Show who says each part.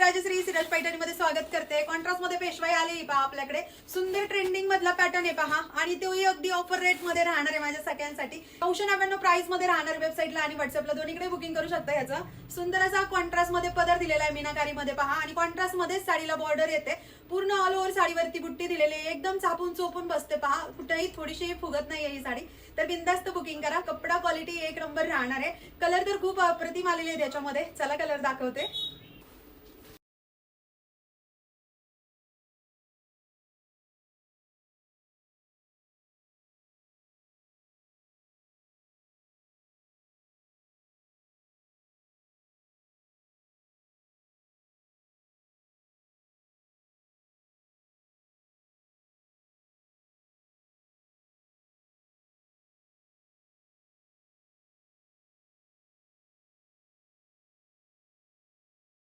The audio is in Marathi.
Speaker 1: राजश्री सिराज पैठणीमध्ये स्वागत करते। कॉन्ट्रास्ट मध्ये पेशवाई आली पहा आपल्याकडे। सुंदर ट्रेंडिंग मधला पॅटर्न आहे पहा आणि तोही अगदी ऑफर रेट मध्ये राहणार आहे माझ्या सगळ्यांसाठी। 999 प्राइस मध्ये राहणार वेबसाईटला आणि व्हॉट्सअपला दोन्हीकडे बुकिंग करू शकता। याचा सुंदर असा कॉन्ट्रास्ट मध्ये पदर दिलेला आहे मीनाकारी मध्ये पहा आणि कॉन्ट्रास्ट मध्ये साडीला बॉर्डर येते। पूर्ण ऑल ओव्हर साडीवरती बुट्टी दिलेली आहे, एकदम चापून चोपून बसते पहा, कुठेही थोडीशी फुगत नाहीये ही साडी। तर बिंदास्त बुकिंग करा, कपडा क्वालिटी एक नंबर राहणार आहे। कलर तर खूप अप्रतिम आलेले आहेत याच्यामध्ये। चला कलर दाखवते।